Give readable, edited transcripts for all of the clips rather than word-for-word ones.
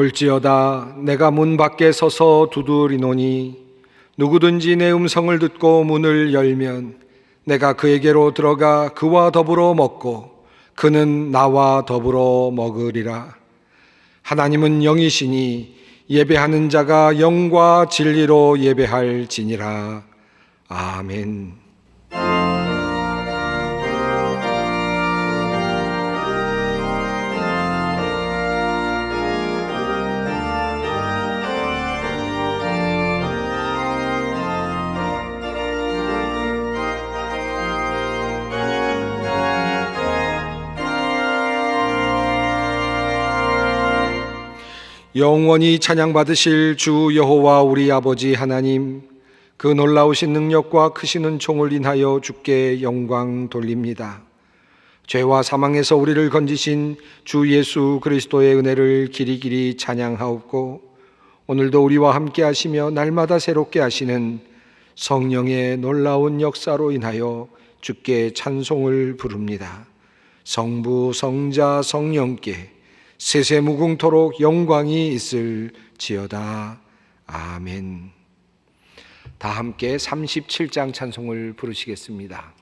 볼지어다 내가 문 밖에 서서 두드리노니 누구든지 내 음성을 듣고 문을 열면 내가 그에게로 들어가 그와 더불어 먹고 그는 나와 더불어 먹으리라. 하나님은 영이시니 예배하는 자가 영과 진리로 예배할지니라. 아멘. 영원히 찬양받으실 주 여호와 우리 아버지 하나님, 그 놀라우신 능력과 크신 은총을 인하여 주께 영광 돌립니다. 죄와 사망에서 우리를 건지신 주 예수 그리스도의 은혜를 길이길이 찬양하옵고, 오늘도 우리와 함께 하시며 날마다 새롭게 하시는 성령의 놀라운 역사로 인하여 주께 찬송을 부릅니다. 성부 성자 성령께 세세무궁토록 영광이 있을지어다. 아멘. 다 함께 37장 찬송을 부르시겠습니다.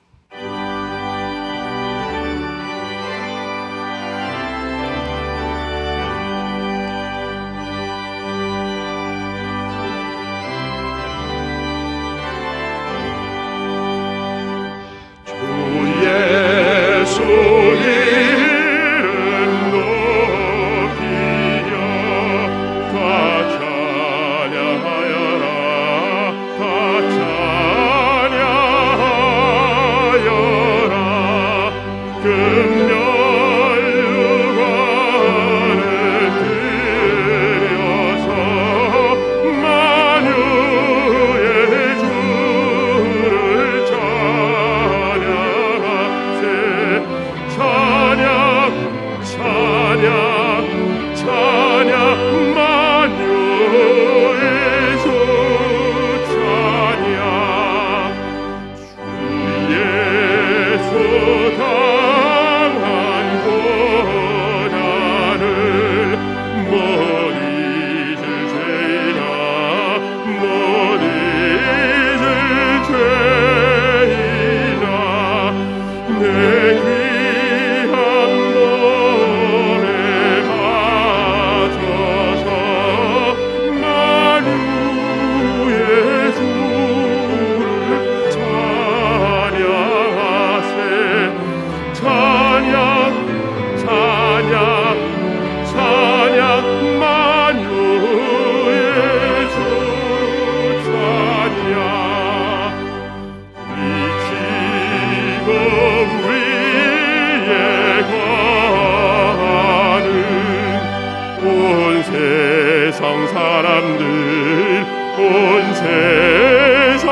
세상 사람들 온 세상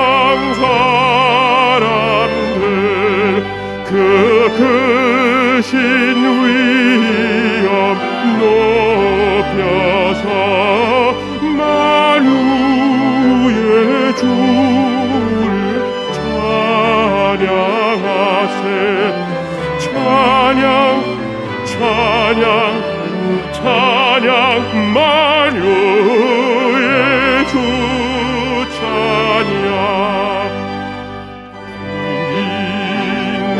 사람들 그 크신 위엄 높여서 만유의 주를 찬양하세. 찬양 찬양 찬양 만유의 주 찬양. 있는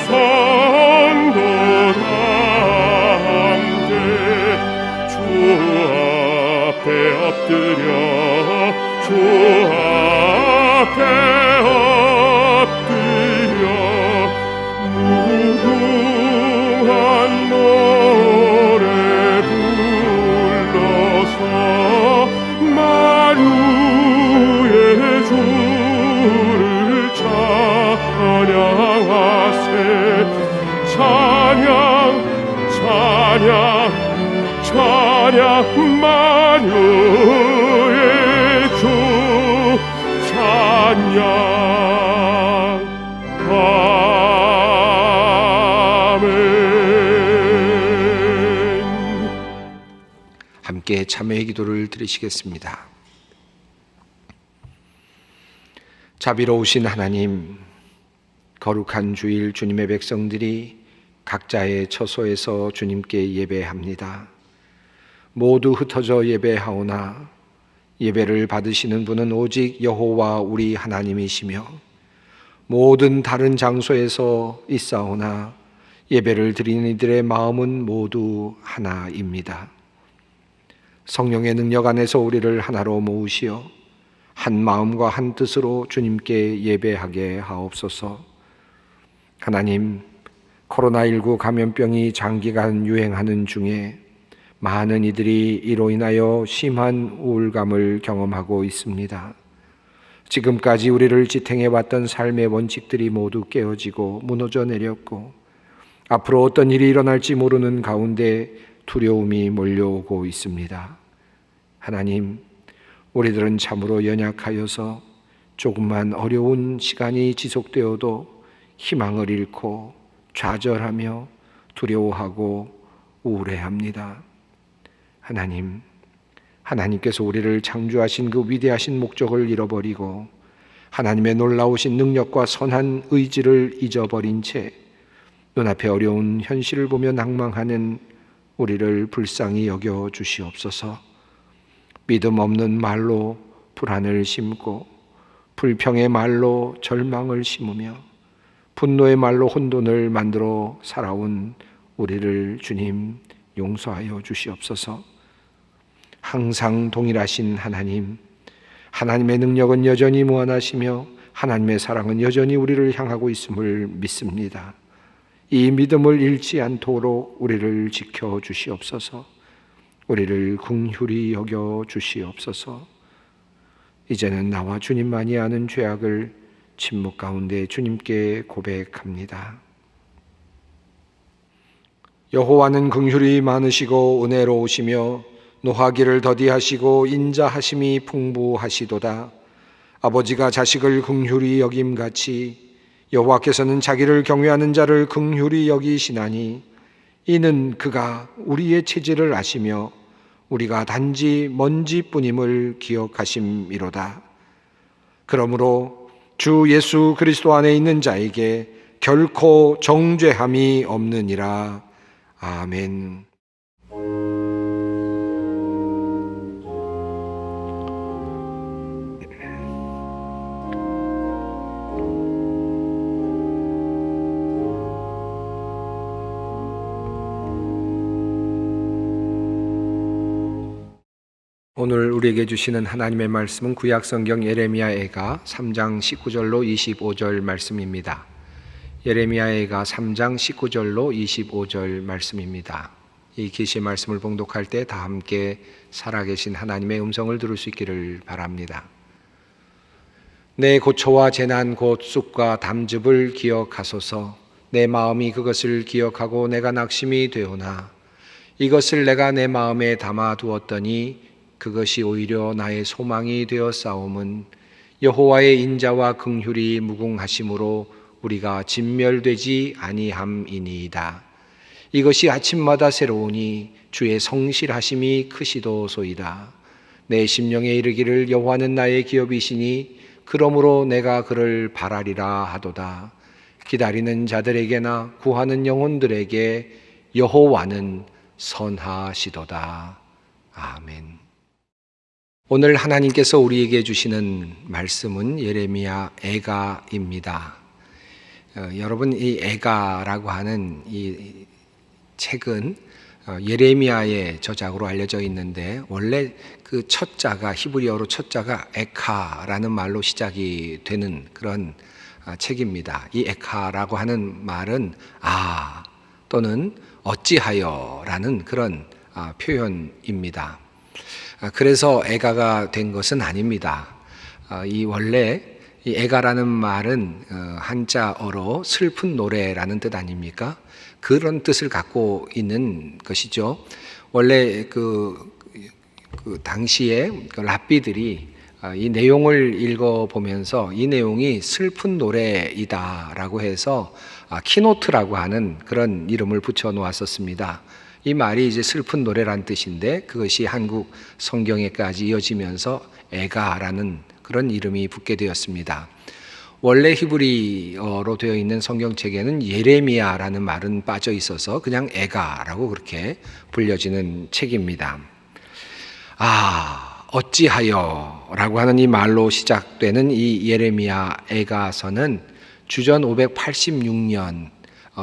성도다 함께 주 앞에 엎드려 주 앞에 엎드려 무궁한 노래 불러서 만유의 주를 찬양하세. 찬양 찬양 찬양 만유의 주 찬양. 함께 참회의 기도를 드리시겠습니다. 자비로우신 하나님, 거룩한 주일 주님의 백성들이 각자의 처소에서 주님께 예배합니다. 모두 흩어져 예배하오나 예배를 받으시는 분은 오직 여호와 우리 하나님이시며 모든 다른 장소에서 있사오나 예배를 드리는 이들의 마음은 모두 하나입니다. 성령의 능력 안에서 우리를 하나로 모으시어 한 마음과 한 뜻으로 주님께 예배하게 하옵소서. 하나님, 코로나19 감염병이 장기간 유행하는 중에 많은 이들이 이로 인하여 심한 우울감을 경험하고 있습니다. 지금까지 우리를 지탱해왔던 삶의 원칙들이 모두 깨어지고 무너져 내렸고 앞으로 어떤 일이 일어날지 모르는 가운데 두려움이 몰려오고 있습니다. 하나님, 우리들은 참으로 연약하여서 조금만 어려운 시간이 지속되어도 희망을 잃고 좌절하며 두려워하고 우울해합니다. 하나님, 하나님께서 우리를 창조하신 그 위대하신 목적을 잃어버리고 하나님의 놀라우신 능력과 선한 의지를 잊어버린 채 눈앞에 어려운 현실을 보며 낭망하는 우리를 불쌍히 여겨 주시옵소서. 믿음 없는 말로 불안을 심고 불평의 말로 절망을 심으며 분노의 말로 혼돈을 만들어 살아온 우리를 주님 용서하여 주시옵소서. 항상 동일하신 하나님, 하나님의 능력은 여전히 무한하시며 하나님의 사랑은 여전히 우리를 향하고 있음을 믿습니다. 이 믿음을 잃지 않도록 우리를 지켜 주시옵소서. 우리를 긍휼히 여겨 주시옵소서. 이제는 나와 주님만이 아는 죄악을 침묵 가운데 주님께 고백합니다. 여호와는 긍휼이 많으시고 은혜로우시며 노하기를 더디하시고 인자하심이 풍부하시도다. 아버지가 자식을 긍휼히 여김같이 여호와께서는 자기를 경외하는 자를 긍휼히 여기시나니 이는 그가 우리의 체질을 아시며 우리가 단지 먼지뿐임을 기억하심이로다. 그러므로 주 예수 그리스도 안에 있는 자에게 결코 정죄함이 없느니라. 아멘. 오늘 우리에게 주시는 하나님의 말씀은 구약성경 예레미야애가 3장 19절로 25절 말씀입니다. 예레미야애가 3장 19절로 25절 말씀입니다. 이 계시의 말씀을 봉독할 때 다 함께 살아계신 하나님의 음성을 들을 수 있기를 바랍니다. 내 고초와 재난 곧 쑥과 담즙을 기억하소서. 내 마음이 그것을 기억하고 내가 낙심이 되오나 이것을 내가 내 마음에 담아 두었더니 그것이 오히려 나의 소망이 되어 싸움은 여호와의 인자와 긍휼이 무궁하심으로 우리가 진멸되지 아니함이니이다. 이것이 아침마다 새로우니 주의 성실하심이 크시도소이다. 내 심령에 이르기를 여호와는 나의 기업이시니 그러므로 내가 그를 바라리라 하도다. 기다리는 자들에게나 구하는 영혼들에게 여호와는 선하시도다. 아멘. 오늘 하나님께서 우리에게 주시는 말씀은 예레미야 애가입니다. 여러분, 이 애가라고 하는 이 책은 예레미야의 저작으로 알려져 있는데 원래 그 첫자가 히브리어로 첫자가 에카라는 말로 시작이 되는 그런 책입니다. 이 에카라고 하는 말은 또는 어찌하여라는 그런 표현입니다. 그래서 애가가 된 것은 아닙니다. 이 원래 이 애가라는 말은 한자어로 슬픈 노래라는 뜻 아닙니까? 그런 뜻을 갖고 있는 것이죠. 원래 그 당시에 랍비들이 이 내용을 읽어보면서 이 내용이 슬픈 노래이다라고 해서 키노트라고 하는 그런 이름을 붙여 놓았었습니다. 이 말이 이제 슬픈 노래란 뜻인데 그것이 한국 성경에까지 이어지면서 애가라는 그런 이름이 붙게 되었습니다. 원래 히브리어로 되어 있는 성경책에는 예레미야라는 말은 빠져 있어서 그냥 애가라고 그렇게 불려지는 책입니다. 어찌하여 라고 하는 이 말로 시작되는 이 예레미야 애가서는 주전 586년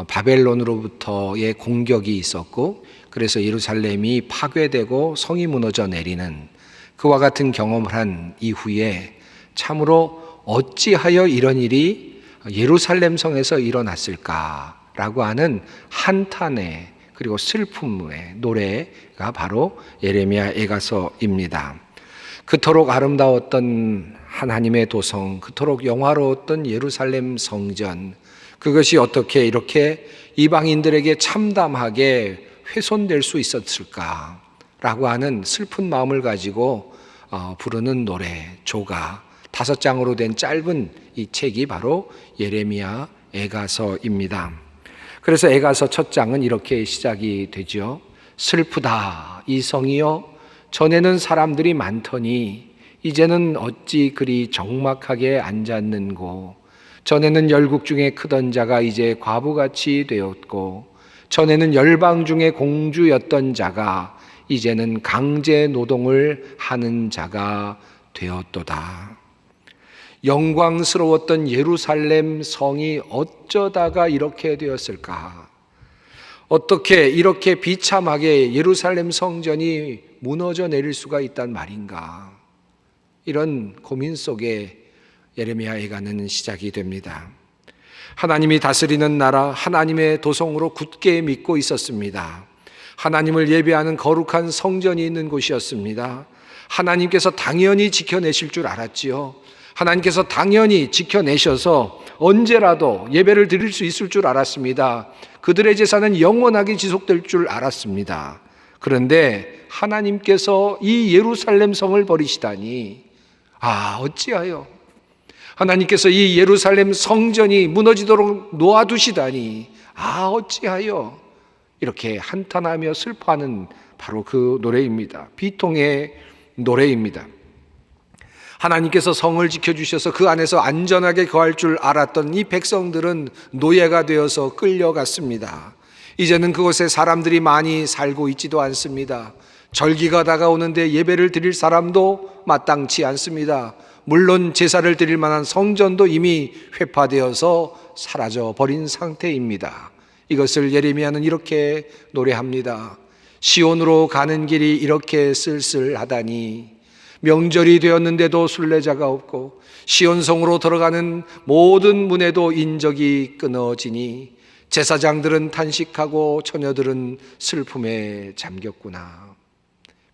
바벨론으로부터의 공격이 있었고, 그래서 예루살렘이 파괴되고 성이 무너져 내리는 그와 같은 경험을 한 이후에 참으로 어찌하여 이런 일이 예루살렘 성에서 일어났을까라고 하는 한탄의 그리고 슬픔의 노래가 바로 예레미야 애가서입니다. 그토록 아름다웠던 하나님의 도성, 그토록 영화로웠던 예루살렘 성전, 그것이 어떻게 이렇게 이방인들에게 참담하게 훼손될 수 있었을까라고 하는 슬픈 마음을 가지고 부르는 노래, 조가 5장으로 된 짧은 이 책이 바로 예레미야 애가서입니다. 그래서 애가서 첫 장은 이렇게 시작이 되죠. 슬프다 이 성이여, 전에는 사람들이 많더니 이제는 어찌 그리 적막하게 앉았는고. 전에는 열국 중에 크던 자가 이제 과부같이 되었고, 전에는 열방 중에 공주였던 자가 이제는 강제 노동을 하는 자가 되었도다. 영광스러웠던 예루살렘 성이 어쩌다가 이렇게 되었을까? 어떻게 이렇게 비참하게 예루살렘 성전이 무너져 내릴 수가 있단 말인가? 이런 고민 속에 예레미야 애가는 시작이 됩니다. 하나님이 다스리는 나라, 하나님의 도성으로 굳게 믿고 있었습니다. 하나님을 예배하는 거룩한 성전이 있는 곳이었습니다. 하나님께서 당연히 지켜내실 줄 알았지요. 하나님께서 당연히 지켜내셔서 언제라도 예배를 드릴 수 있을 줄 알았습니다. 그들의 제사는 영원하게 지속될 줄 알았습니다. 그런데 하나님께서 이 예루살렘 성을 버리시다니, 어찌하여 하나님께서 이 예루살렘 성전이 무너지도록 놓아두시다니, 어찌하여 이렇게 한탄하며 슬퍼하는 바로 그 노래입니다. 비통의 노래입니다. 하나님께서 성을 지켜주셔서 그 안에서 안전하게 거할 줄 알았던 이 백성들은 노예가 되어서 끌려갔습니다. 이제는 그곳에 사람들이 많이 살고 있지도 않습니다. 절기가 다가오는데 예배를 드릴 사람도 마땅치 않습니다. 물론 제사를 드릴 만한 성전도 이미 회파되어서 사라져 버린 상태입니다. 이것을 예레미야는 이렇게 노래합니다. 시온으로 가는 길이 이렇게 쓸쓸하다니, 명절이 되었는데도 순례자가 없고 시온성으로 들어가는 모든 문에도 인적이 끊어지니, 제사장들은 탄식하고 처녀들은 슬픔에 잠겼구나.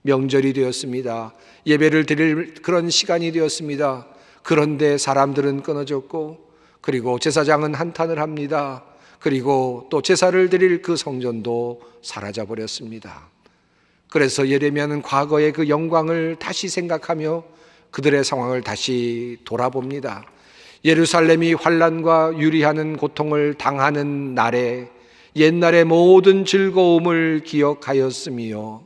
명절이 되었습니다. 예배를 드릴 그런 시간이 되었습니다. 그런데 사람들은 끊어졌고, 그리고 제사장은 한탄을 합니다. 그리고 또 제사를 드릴 그 성전도 사라져 버렸습니다. 그래서 예레미야는 과거의 그 영광을 다시 생각하며 그들의 상황을 다시 돌아봅니다. 예루살렘이 환난과 유리하는 고통을 당하는 날에 옛날의 모든 즐거움을 기억하였으며,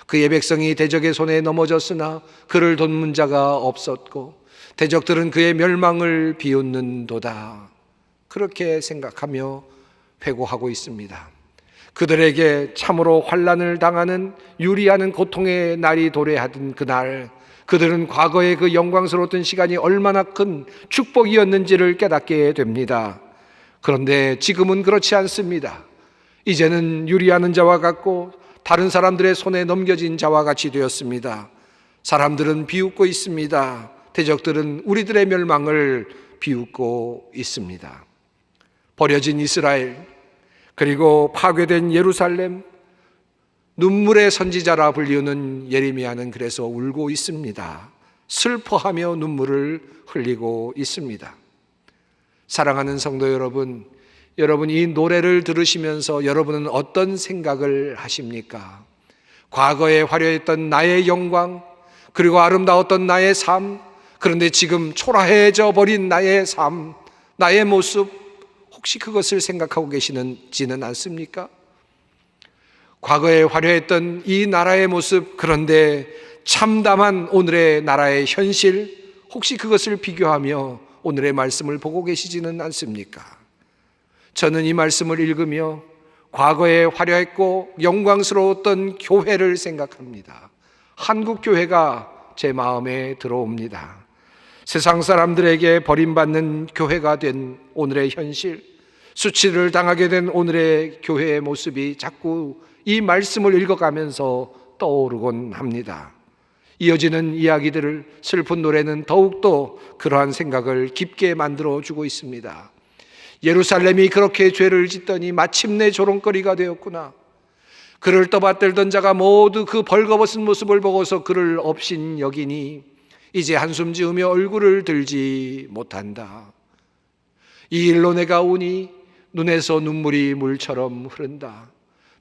그의 백성이 대적의 손에 넘어졌으나 그를 돕는 자가 없었고 대적들은 그의 멸망을 비웃는도다. 그렇게 생각하며 회고하고 있습니다. 그들에게 참으로 환난을 당하는 유리하는 고통의 날이 도래하던 그날, 그들은 과거의 그 영광스러웠던 시간이 얼마나 큰 축복이었는지를 깨닫게 됩니다. 그런데 지금은 그렇지 않습니다. 이제는 유리하는 자와 같고 다른 사람들의 손에 넘겨진 자와 같이 되었습니다. 사람들은 비웃고 있습니다. 대적들은 우리들의 멸망을 비웃고 있습니다. 버려진 이스라엘, 그리고 파괴된 예루살렘, 눈물의 선지자라 불리우는 예레미야는 그래서 울고 있습니다. 슬퍼하며 눈물을 흘리고 있습니다. 사랑하는 성도 여러분, 여러분 이 노래를 들으시면서 여러분은 어떤 생각을 하십니까? 과거에 화려했던 나의 영광, 그리고 아름다웠던 나의 삶, 그런데 지금 초라해져 버린 나의 삶, 나의 모습, 혹시 그것을 생각하고 계시지는 않습니까? 과거에 화려했던 이 나라의 모습, 그런데 참담한 오늘의 나라의 현실, 혹시 그것을 비교하며 오늘의 말씀을 보고 계시지는 않습니까? 저는 이 말씀을 읽으며 과거에 화려했고 영광스러웠던 교회를 생각합니다. 한국 교회가 제 마음에 들어옵니다. 세상 사람들에게 버림받는 교회가 된 오늘의 현실, 수치를 당하게 된 오늘의 교회의 모습이 자꾸 이 말씀을 읽어가면서 떠오르곤 합니다. 이어지는 이야기들을, 슬픈 노래는 더욱더 그러한 생각을 깊게 만들어주고 있습니다. 예루살렘이 그렇게 죄를 짓더니 마침내 조롱거리가 되었구나. 그를 떠받들던 자가 모두 그 벌거벗은 모습을 보고서 그를 업신 여기니 이제 한숨 지으며 얼굴을 들지 못한다. 이 일로 내가 우니 눈에서 눈물이 물처럼 흐른다.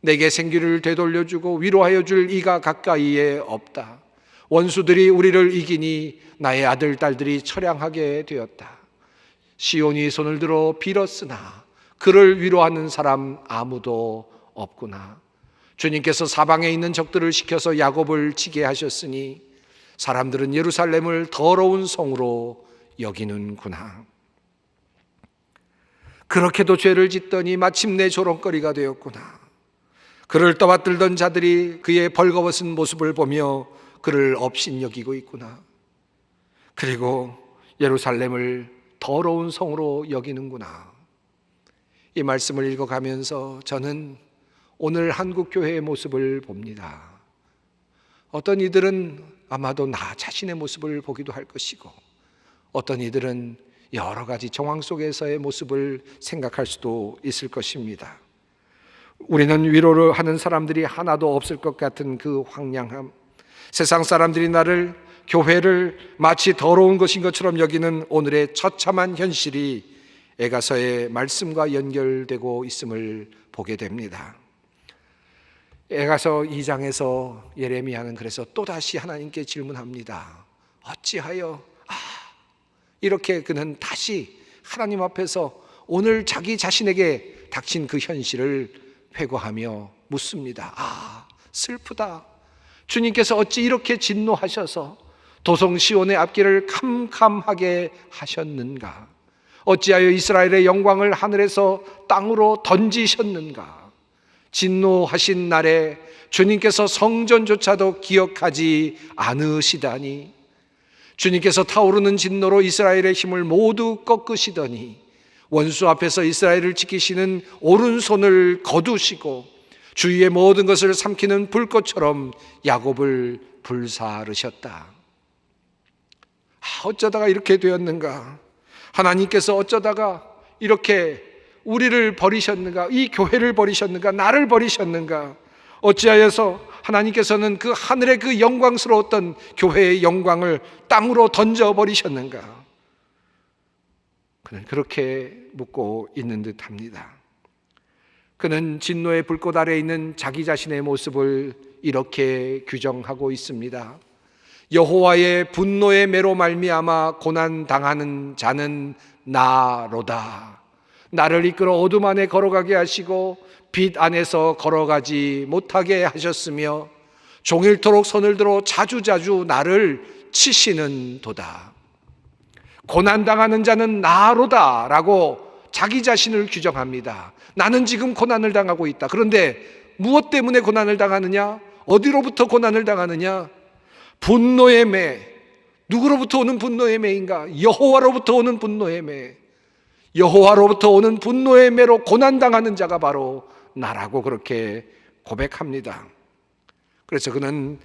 내게 생기를 되돌려주고 위로하여 줄 이가 가까이에 없다. 원수들이 우리를 이기니 나의 아들 딸들이 처량하게 되었다. 시온이 손을 들어 빌었으나 그를 위로하는 사람 아무도 없구나. 주님께서 사방에 있는 적들을 시켜서 야곱을 치게 하셨으니 사람들은 예루살렘을 더러운 성으로 여기는구나. 그렇게도 죄를 짓더니 마침내 조롱거리가 되었구나. 그를 떠받들던 자들이 그의 벌거벗은 모습을 보며 그를 업신여기고 있구나. 그리고 예루살렘을 더러운 성으로 여기는구나. 이 말씀을 읽어가면서 저는 오늘 한국교회의 모습을 봅니다. 어떤 이들은 아마도 나 자신의 모습을 보기도 할 것이고, 어떤 이들은 여러 가지 정황 속에서의 모습을 생각할 수도 있을 것입니다. 우리는 위로를 하는 사람들이 하나도 없을 것 같은 그 황량함, 세상 사람들이 나를, 교회를 마치 더러운 것인 것처럼 여기는 오늘의 처참한 현실이 에가서의 말씀과 연결되고 있음을 보게 됩니다. 에가서 2장에서 예레미야는 그래서 또다시 하나님께 질문합니다. 어찌하여 이렇게 그는 다시 하나님 앞에서 오늘 자기 자신에게 닥친 그 현실을 회고하며 묻습니다. 슬프다. 주님께서 어찌 이렇게 진노하셔서 도성 시온의 앞길을 캄캄하게 하셨는가? 어찌하여 이스라엘의 영광을 하늘에서 땅으로 던지셨는가? 진노하신 날에 주님께서 성전조차도 기억하지 않으시다니, 주님께서 타오르는 진노로 이스라엘의 힘을 모두 꺾으시더니 원수 앞에서 이스라엘을 지키시는 오른손을 거두시고 주위의 모든 것을 삼키는 불꽃처럼 야곱을 불사르셨다. 어쩌다가 이렇게 되었는가? 하나님께서 어쩌다가 이렇게 우리를 버리셨는가? 이 교회를 버리셨는가? 나를 버리셨는가? 어찌하여서 하나님께서는 그 하늘의 그 영광스러웠던 교회의 영광을 땅으로 던져버리셨는가? 그는 그렇게 묻고 있는 듯합니다. 그는 진노의 불꽃 아래 있는 자기 자신의 모습을 이렇게 규정하고 있습니다. 여호와의 분노의 매로 말미암아 고난 당하는 자는 나로다. 나를 이끌어 어둠 안에 걸어가게 하시고 빛 안에서 걸어가지 못하게 하셨으며 종일토록 손을 들어 자주자주 나를 치시는 도다. 고난 당하는 자는 나로다 라고 자기 자신을 규정합니다. 나는 지금 고난을 당하고 있다. 그런데 무엇 때문에 고난을 당하느냐? 어디로부터 고난을 당하느냐? 분노의 매. 누구로부터 오는 분노의 매인가? 여호와로부터 오는 분노의 매. 여호와로부터 오는 분노의 매로 고난당하는 자가 바로 나라고 그렇게 고백합니다. 그래서 그는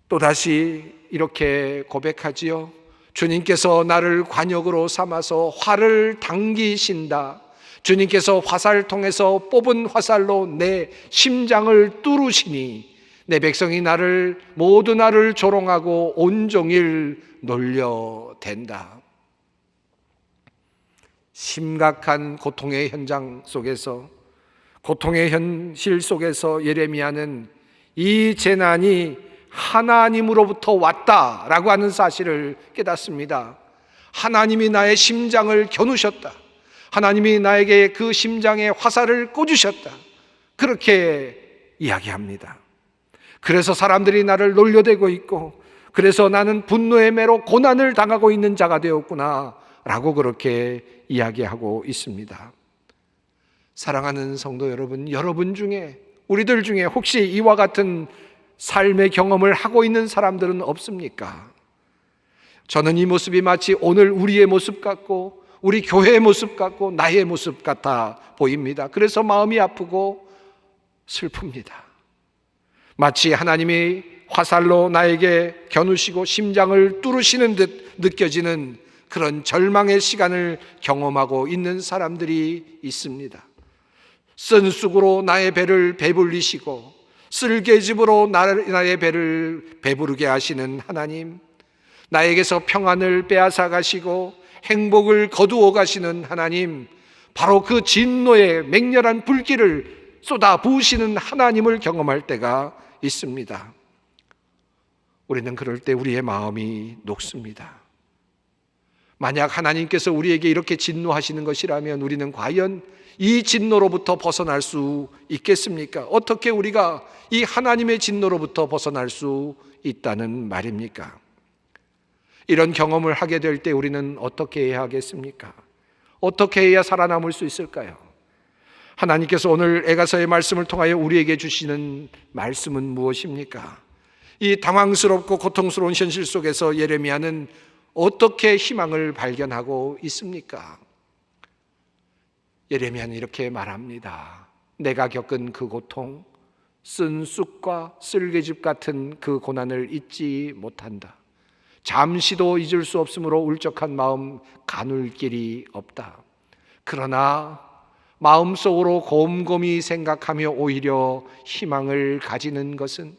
또다시 이렇게 고백하지요. 주님께서 나를 관역으로 삼아서 활을 당기신다. 주님께서 화살 통해서 뽑은 화살로 내 심장을 뚫으시니 내 백성이 모두 나를 조롱하고 온종일 놀려댄다. 심각한 고통의 현장 속에서, 고통의 현실 속에서 예레미야는 이 재난이 하나님으로부터 왔다라고 하는 사실을 깨닫습니다. 하나님이 나의 심장을 겨누셨다. 하나님이 나에게 그 심장에 화살을 꽂으셨다. 그렇게 이야기합니다. 그래서 사람들이 나를 놀려대고 있고, 그래서 나는 분노의 매로 고난을 당하고 있는 자가 되었구나 라고 그렇게 이야기하고 있습니다. 사랑하는 성도 여러분, 여러분 중에, 우리들 중에 혹시 이와 같은 삶의 경험을 하고 있는 사람들은 없습니까? 저는 이 모습이 마치 오늘 우리의 모습 같고 우리 교회의 모습 같고 나의 모습 같아 보입니다. 그래서 마음이 아프고 슬픕니다. 마치 하나님이 화살로 나에게 겨누시고 심장을 뚫으시는 듯 느껴지는 그런 절망의 시간을 경험하고 있는 사람들이 있습니다. 쓴 쑥으로 나의 배를 배불리시고 쓸개즙으로 나의 배를 배부르게 하시는 하나님, 나에게서 평안을 빼앗아 가시고 행복을 거두어 가시는 하나님, 바로 그 진노의 맹렬한 불길을 쏟아 부으시는 하나님을 경험할 때가 있습니다. 우리는 그럴 때 우리의 마음이 녹습니다. 만약 하나님께서 우리에게 이렇게 진노하시는 것이라면 우리는 과연 이 진노로부터 벗어날 수 있겠습니까? 어떻게 우리가 이 하나님의 진노로부터 벗어날 수 있다는 말입니까? 이런 경험을 하게 될 때 우리는 어떻게 해야 하겠습니까? 어떻게 해야 살아남을 수 있을까요? 하나님께서 오늘 에가서의 말씀을 통하여 우리에게 주시는 말씀은 무엇입니까? 이 당황스럽고 고통스러운 현실 속에서 예레미야는 어떻게 희망을 발견하고 있습니까? 예레미야는 이렇게 말합니다. 내가 겪은 그 고통, 쓴 쑥과 쓸개즙 같은 그 고난을 잊지 못한다. 잠시도 잊을 수 없으므로 울적한 마음 가눌 길이 없다. 그러나 마음속으로 곰곰이 생각하며 오히려 희망을 가지는 것은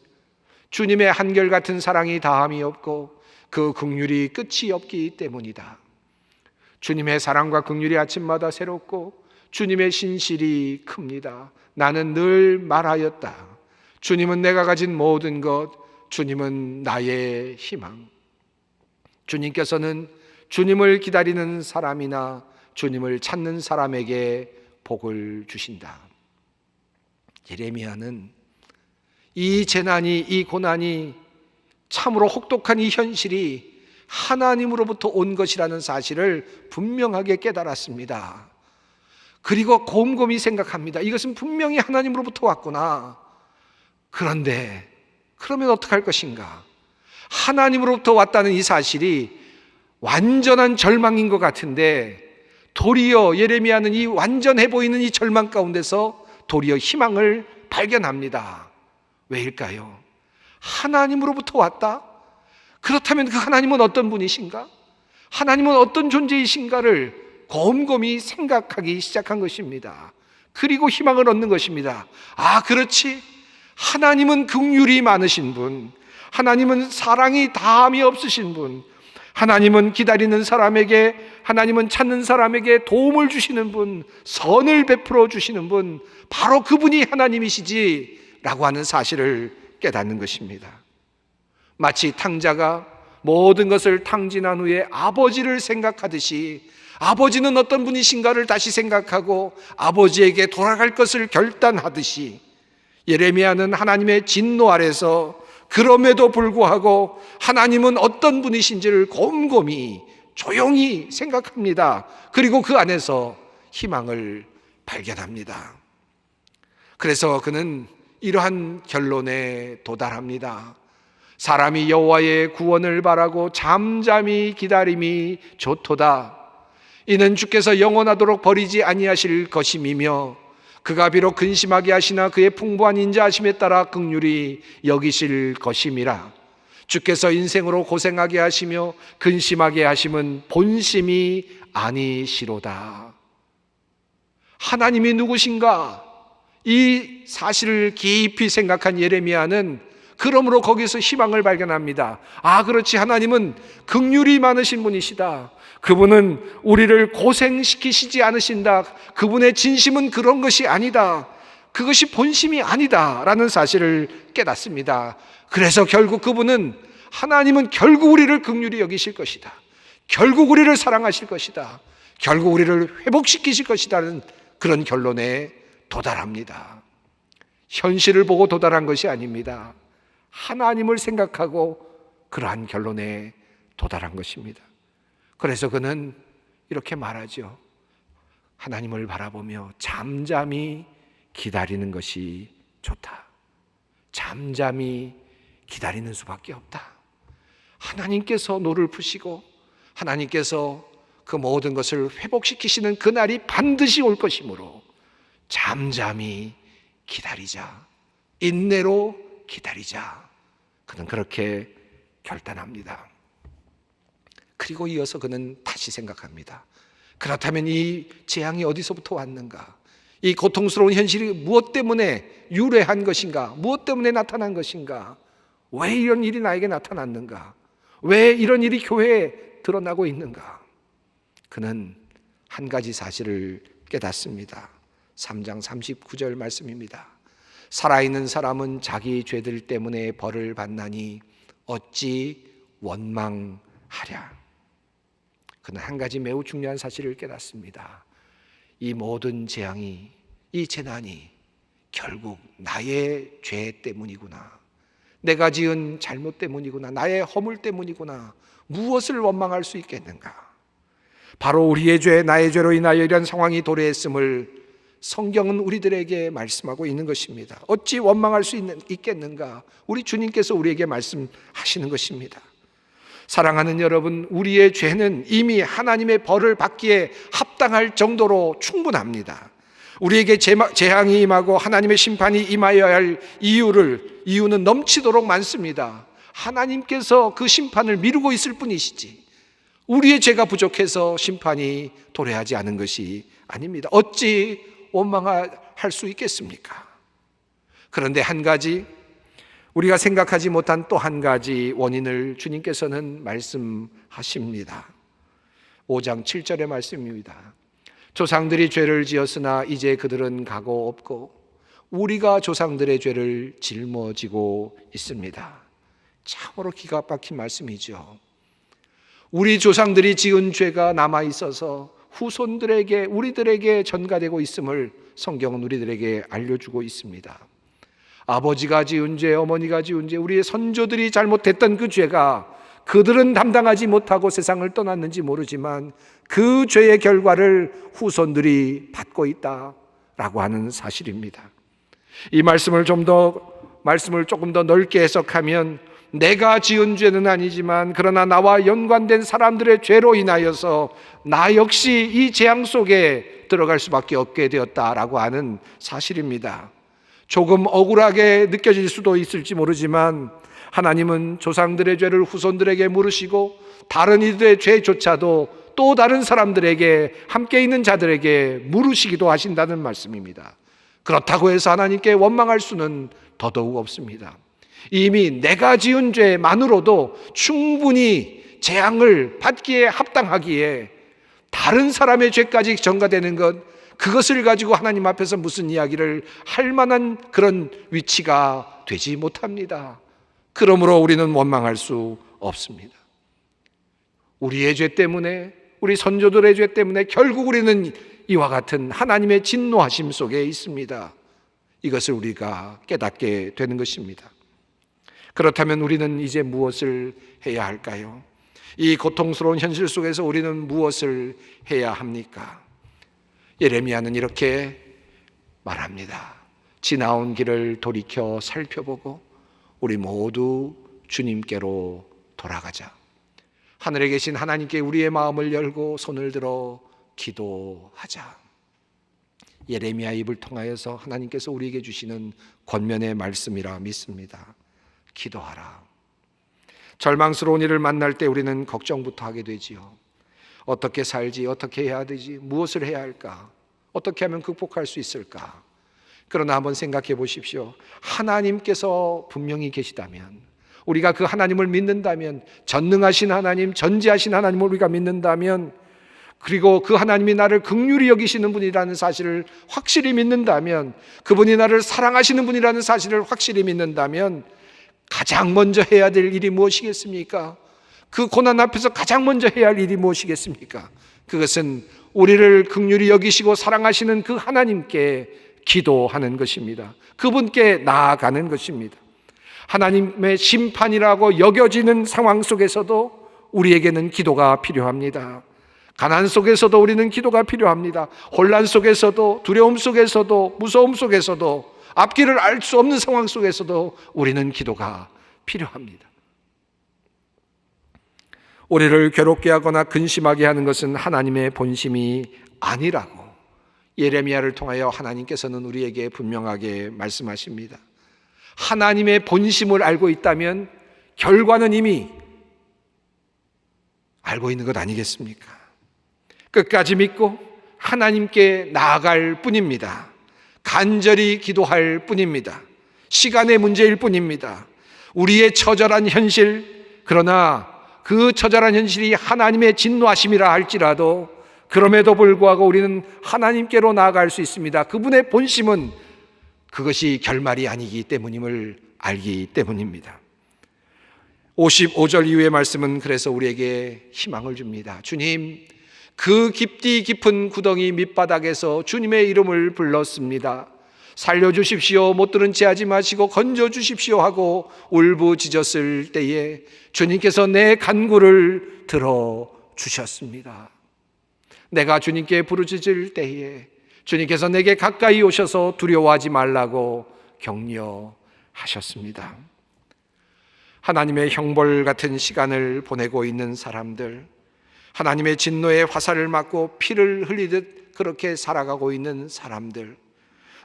주님의 한결같은 사랑이 다함이 없고 그 긍휼이 끝이 없기 때문이다. 주님의 사랑과 긍휼이 아침마다 새롭고 주님의 신실이 큽니다. 나는 늘 말하였다. 주님은 내가 가진 모든 것, 주님은 나의 희망. 주님께서는 주님을 기다리는 사람이나 주님을 찾는 사람에게 복을 주신다. 예레미야는 이 재난이, 이 고난이, 참으로 혹독한 이 현실이 하나님으로부터 온 것이라는 사실을 분명하게 깨달았습니다. 그리고 곰곰이 생각합니다. 이것은 분명히 하나님으로부터 왔구나. 그런데 그러면 어떡할 것인가? 하나님으로부터 왔다는 이 사실이 완전한 절망인 것 같은데 도리어 예레미야는 이 완전해 보이는 이 절망 가운데서 도리어 희망을 발견합니다. 왜일까요? 하나님으로부터 왔다? 그렇다면 그 하나님은 어떤 분이신가? 하나님은 어떤 존재이신가를 곰곰이 생각하기 시작한 것입니다. 그리고 희망을 얻는 것입니다. 아, 그렇지. 하나님은 긍휼이 많으신 분, 하나님은 사랑이 다함이 없으신 분, 하나님은 기다리는 사람에게, 하나님은 찾는 사람에게 도움을 주시는 분, 선을 베풀어 주시는 분, 바로 그분이 하나님이시지 라고 하는 사실을 깨닫는 것입니다. 마치 탕자가 모든 것을 탕진한 후에 아버지를 생각하듯이 아버지는 어떤 분이신가를 다시 생각하고 아버지에게 돌아갈 것을 결단하듯이 예레미야는 하나님의 진노 아래서 그럼에도 불구하고 하나님은 어떤 분이신지를 곰곰이 조용히 생각합니다. 그리고 그 안에서 희망을 발견합니다. 그래서 그는 이러한 결론에 도달합니다. 사람이 여호와의 구원을 바라고 잠잠히 기다림이 좋도다. 이는 주께서 영원하도록 버리지 아니하실 것임이며 그가 비록 근심하게 하시나 그의 풍부한 인자하심에 따라 긍휼히 여기실 것임이라. 주께서 인생으로 고생하게 하시며 근심하게 하심은 본심이 아니시로다. 하나님이 누구신가? 이 사실을 깊이 생각한 예레미야는 그러므로 거기서 희망을 발견합니다. 아, 그렇지. 하나님은 긍휼이 많으신 분이시다. 그분은 우리를 고생시키시지 않으신다. 그분의 진심은 그런 것이 아니다. 그것이 본심이 아니다 라는 사실을 깨닫습니다. 그래서 결국 그분은, 하나님은 결국 우리를 긍휼히 여기실 것이다. 결국 우리를 사랑하실 것이다. 결국 우리를 회복시키실 것이라는 그런 결론에 도달합니다. 현실을 보고 도달한 것이 아닙니다. 하나님을 생각하고 그러한 결론에 도달한 것입니다. 그래서 그는 이렇게 말하죠. 하나님을 바라보며 잠잠히 기다리는 것이 좋다. 잠잠히 기다리는 수밖에 없다. 하나님께서 노를 푸시고 하나님께서 그 모든 것을 회복시키시는 그날이 반드시 올 것이므로 잠잠히 기다리자. 인내로 기다리자. 그는 그렇게 결단합니다. 그리고 이어서 그는 다시 생각합니다. 그렇다면 이 재앙이 어디서부터 왔는가? 이 고통스러운 현실이 무엇 때문에 유래한 것인가? 무엇 때문에 나타난 것인가? 왜 이런 일이 나에게 나타났는가? 왜 이런 일이 교회에 드러나고 있는가? 그는 한 가지 사실을 깨닫습니다. 3장 39절 말씀입니다. 살아있는 사람은 자기 죄들 때문에 벌을 받나니 어찌 원망하랴. 그는 한 가지 매우 중요한 사실을 깨닫습니다. 이 모든 재앙이, 이 재난이 결국 나의 죄 때문이구나. 내가 지은 잘못 때문이구나. 나의 허물 때문이구나. 무엇을 원망할 수 있겠는가? 바로 우리의 죄, 나의 죄로 인하여 이런 상황이 도래했음을 성경은 우리들에게 말씀하고 있는 것입니다. 어찌 원망할 수 있겠는가? 우리 주님께서 우리에게 말씀하시는 것입니다. 사랑하는 여러분, 우리의 죄는 이미 하나님의 벌을 받기에 합당할 정도로 충분합니다. 우리에게 재앙이 임하고 하나님의 심판이 임하여야 할 이유는 넘치도록 많습니다. 하나님께서 그 심판을 미루고 있을 뿐이시지 우리의 죄가 부족해서 심판이 도래하지 않은 것이 아닙니다. 어찌 원망할 수 있겠습니까? 그런데 한 가지, 우리가 생각하지 못한 또 한 가지 원인을 주님께서는 말씀하십니다. 5장 7절의 말씀입니다. 조상들이 죄를 지었으나 이제 그들은 가고 없고 우리가 조상들의 죄를 짊어지고 있습니다. 참으로 기가 막힌 말씀이죠. 우리 조상들이 지은 죄가 남아 있어서 후손들에게, 우리들에게 전가되고 있음을 성경은 우리들에게 알려주고 있습니다. 아버지가 지은 죄, 어머니가 지은 죄, 우리의 선조들이 잘못했던 그 죄가 그들은 담당하지 못하고 세상을 떠났는지 모르지만 그 죄의 결과를 후손들이 받고 있다라고 하는 사실입니다. 이 말씀을 조금 더 넓게 해석하면 내가 지은 죄는 아니지만 그러나 나와 연관된 사람들의 죄로 인하여서 나 역시 이 재앙 속에 들어갈 수밖에 없게 되었다라고 하는 사실입니다. 조금 억울하게 느껴질 수도 있을지 모르지만 하나님은 조상들의 죄를 후손들에게 물으시고 다른 이들의 죄조차도 또 다른 사람들에게, 함께 있는 자들에게 물으시기도 하신다는 말씀입니다. 그렇다고 해서 하나님께 원망할 수는 더더욱 없습니다. 이미 내가 지은 죄만으로도 충분히 재앙을 받기에 합당하기에 다른 사람의 죄까지 전가되는 것, 그것을 가지고 하나님 앞에서 무슨 이야기를 할 만한 그런 위치가 되지 못합니다. 그러므로 우리는 원망할 수 없습니다. 우리의 죄 때문에, 우리 선조들의 죄 때문에 결국 우리는 이와 같은 하나님의 진노하심 속에 있습니다. 이것을 우리가 깨닫게 되는 것입니다. 그렇다면 우리는 이제 무엇을 해야 할까요? 이 고통스러운 현실 속에서 우리는 무엇을 해야 합니까? 예레미야는 이렇게 말합니다. 지나온 길을 돌이켜 살펴보고 우리 모두 주님께로 돌아가자. 하늘에 계신 하나님께 우리의 마음을 열고 손을 들어 기도하자. 예레미야 입을 통하여서 하나님께서 우리에게 주시는 권면의 말씀이라 믿습니다. 기도하라. 절망스러운 일을 만날 때 우리는 걱정부터 하게 되지요. 어떻게 살지? 어떻게 해야 되지? 무엇을 해야 할까? 어떻게 하면 극복할 수 있을까? 그러나 한번 생각해 보십시오. 하나님께서 분명히 계시다면, 우리가 그 하나님을 믿는다면, 전능하신 하나님, 전지하신 하나님을 우리가 믿는다면, 그리고 그 하나님이 나를 긍휼히 여기시는 분이라는 사실을 확실히 믿는다면, 그분이 나를 사랑하시는 분이라는 사실을 확실히 믿는다면 가장 먼저 해야 될 일이 무엇이겠습니까? 그 고난 앞에서 가장 먼저 해야 할 일이 무엇이겠습니까? 그것은 우리를 긍휼히 여기시고 사랑하시는 그 하나님께 기도하는 것입니다. 그분께 나아가는 것입니다. 하나님의 심판이라고 여겨지는 상황 속에서도 우리에게는 기도가 필요합니다. 가난 속에서도 우리는 기도가 필요합니다. 혼란 속에서도, 두려움 속에서도, 무서움 속에서도, 앞길을 알 수 없는 상황 속에서도 우리는 기도가 필요합니다. 우리를 괴롭게 하거나 근심하게 하는 것은 하나님의 본심이 아니라고 예레미야를 통하여 하나님께서는 우리에게 분명하게 말씀하십니다. 하나님의 본심을 알고 있다면 결과는 이미 알고 있는 것 아니겠습니까? 끝까지 믿고 하나님께 나아갈 뿐입니다. 간절히 기도할 뿐입니다. 시간의 문제일 뿐입니다. 우리의 처절한 현실, 그러나 그 처절한 현실이 하나님의 진노하심이라 할지라도 그럼에도 불구하고 우리는 하나님께로 나아갈 수 있습니다. 그분의 본심은 그것이 결말이 아니기 때문임을 알기 때문입니다. 55절 이후의 말씀은 그래서 우리에게 희망을 줍니다. 주님, 그 깊디 깊은 구덩이 밑바닥에서 주님의 이름을 불렀습니다. 살려주십시오, 못 들은 채 하지 마시고 건져주십시오 하고 울부짖었을 때에 주님께서 내 간구를 들어주셨습니다. 내가 주님께 부르짖을 때에 주님께서 내게 가까이 오셔서 두려워하지 말라고 격려하셨습니다. 하나님의 형벌 같은 시간을 보내고 있는 사람들, 하나님의 진노의 화살을 맞고 피를 흘리듯 그렇게 살아가고 있는 사람들,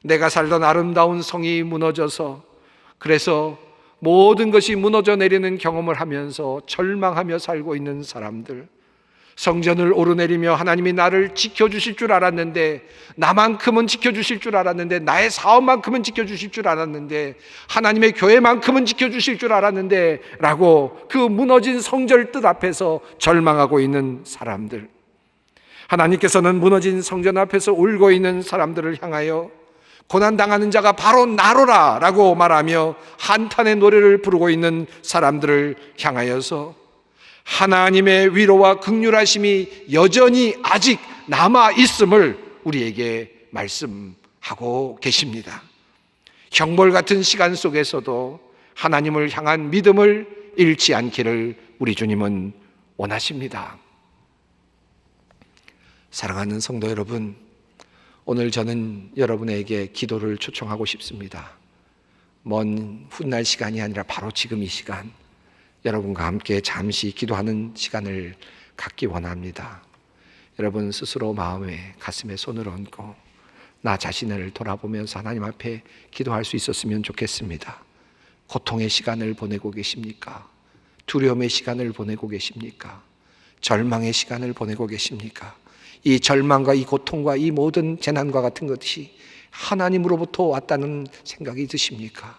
내가 살던 아름다운 성이 무너져서 그래서 모든 것이 무너져 내리는 경험을 하면서 절망하며 살고 있는 사람들, 성전을 오르내리며 하나님이 나를 지켜주실 줄 알았는데, 나만큼은 지켜주실 줄 알았는데, 나의 사업만큼은 지켜주실 줄 알았는데, 하나님의 교회만큼은 지켜주실 줄 알았는데 라고 그 무너진 성전 뜻 앞에서 절망하고 있는 사람들, 하나님께서는 무너진 성전 앞에서 울고 있는 사람들을 향하여 고난당하는 자가 바로 나로라 라고 말하며 한탄의 노래를 부르고 있는 사람들을 향하여서 하나님의 위로와 긍휼하심이 여전히 아직 남아 있음을 우리에게 말씀하고 계십니다. 형벌 같은 시간 속에서도 하나님을 향한 믿음을 잃지 않기를 우리 주님은 원하십니다. 사랑하는 성도 여러분, 오늘 저는 여러분에게 기도를 초청하고 싶습니다. 먼 훗날 시간이 아니라 바로 지금 이 시간, 여러분과 함께 잠시 기도하는 시간을 갖기 원합니다. 여러분 스스로 마음에 가슴에 손을 얹고 나 자신을 돌아보면서 하나님 앞에 기도할 수 있었으면 좋겠습니다. 고통의 시간을 보내고 계십니까? 두려움의 시간을 보내고 계십니까? 절망의 시간을 보내고 계십니까? 이 절망과 이 고통과 이 모든 재난과 같은 것이 하나님으로부터 왔다는 생각이 드십니까?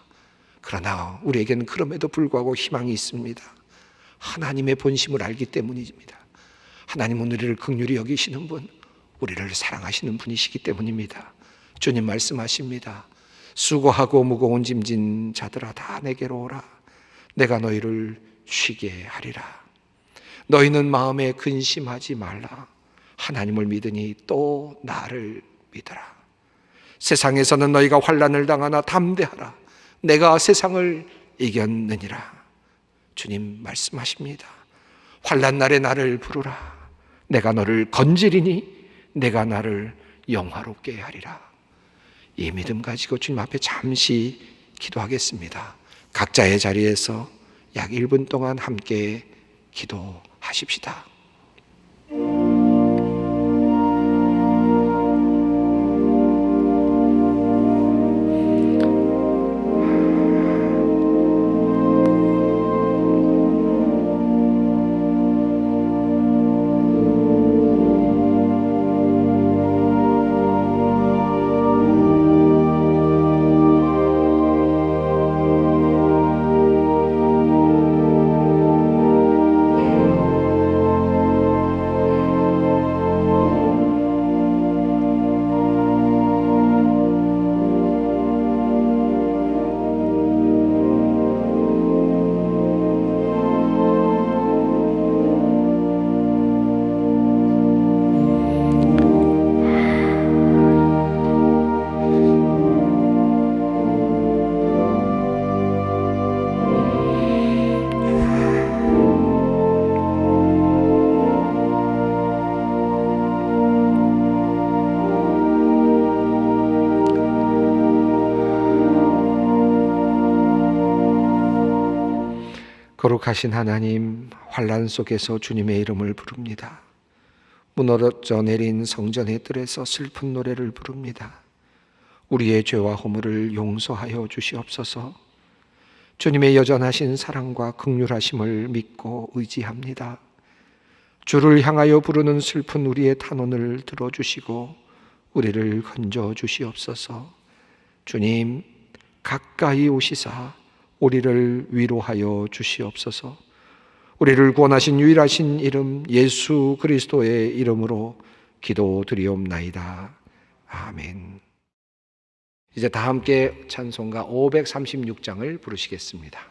그러나 우리에게는 그럼에도 불구하고 희망이 있습니다. 하나님의 본심을 알기 때문입니다. 하나님은 우리를 긍휼히 여기시는 분, 우리를 사랑하시는 분이시기 때문입니다. 주님 말씀하십니다. 수고하고 무거운 짐진 자들아 다 내게로 오라. 내가 너희를 쉬게 하리라. 너희는 마음에 근심하지 말라. 하나님을 믿으니 또 나를 믿어라. 세상에서는 너희가 환난을 당하나 담대하라. 내가 세상을 이겼느니라. 주님 말씀하십니다. 환난 날에 나를 부르라. 내가 너를 건지리니 내가 나를 영화롭게 하리라. 이 믿음 가지고 주님 앞에 잠시 기도하겠습니다. 각자의 자리에서 약 1분 동안 함께 기도하십시다. 거룩하신 하나님, 환난 속에서 주님의 이름을 부릅니다. 무너져 내린 성전의 뜰에서 슬픈 노래를 부릅니다. 우리의 죄와 허물을 용서하여 주시옵소서. 주님의 여전하신 사랑과 긍휼하심을 믿고 의지합니다. 주를 향하여 부르는 슬픈 우리의 탄원을 들어주시고 우리를 건져 주시옵소서. 주님, 가까이 오시사 우리를 위로하여 주시옵소서. 우리를 구원하신 유일하신 이름 예수 그리스도의 이름으로 기도드리옵나이다. 아멘. 이제 다 함께 찬송가 536장을 부르시겠습니다.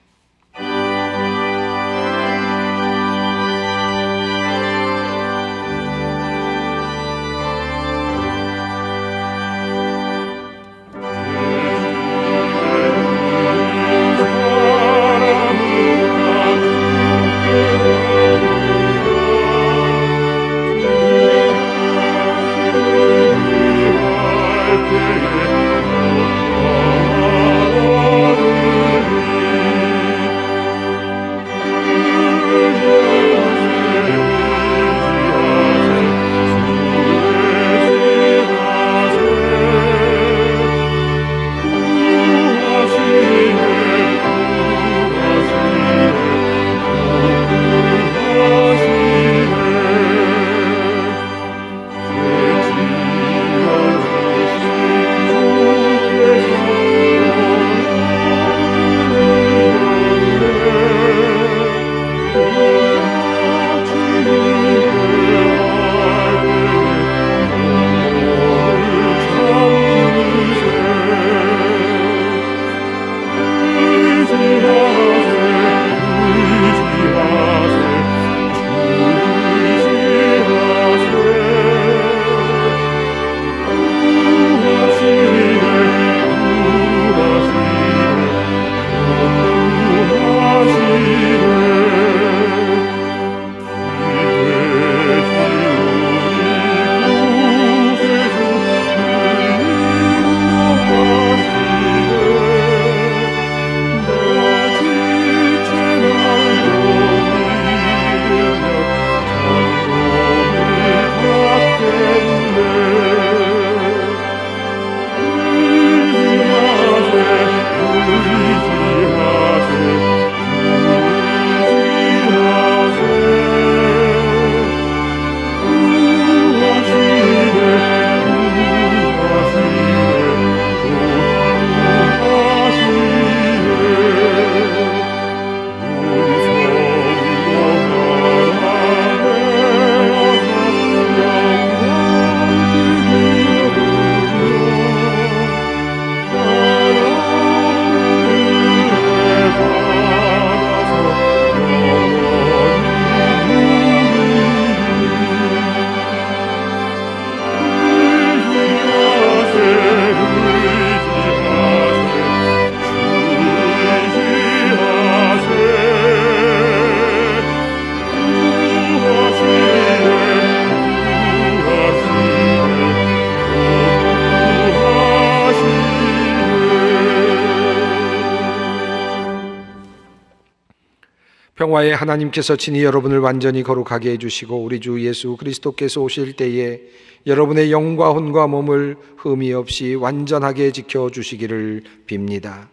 평화의 하나님께서 친히 여러분을 완전히 거룩하게 해주시고 우리 주 예수 그리스도께서 오실 때에 여러분의 영과 혼과 몸을 흠이 없이 완전하게 지켜주시기를 빕니다.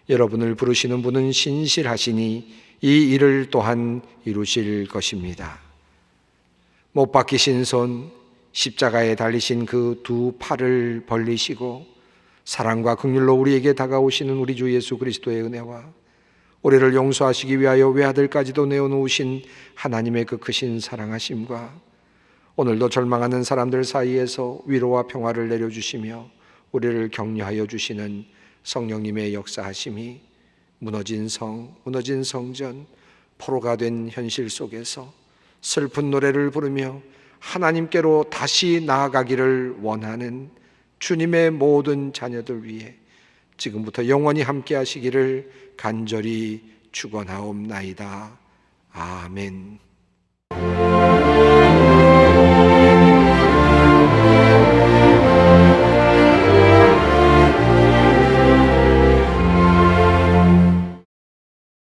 여러분을 부르시는 분은 신실하시니 이 일을 또한 이루실 것입니다. 못 박히신 손, 십자가에 달리신 그 두 팔을 벌리시고 사랑과 긍휼로 우리에게 다가오시는 우리 주 예수 그리스도의 은혜와 우리를 용서하시기 위하여 외아들까지도 내어놓으신 하나님의 그 크신 사랑하심과 오늘도 절망하는 사람들 사이에서 위로와 평화를 내려주시며 우리를 격려하여 주시는 성령님의 역사하심이 무너진 성, 무너진 성전, 포로가 된 현실 속에서 슬픈 노래를 부르며 하나님께로 다시 나아가기를 원하는 주님의 모든 자녀들 위해 지금부터 영원히 함께 하시기를 간절히 축원하옵나이다. 아멘.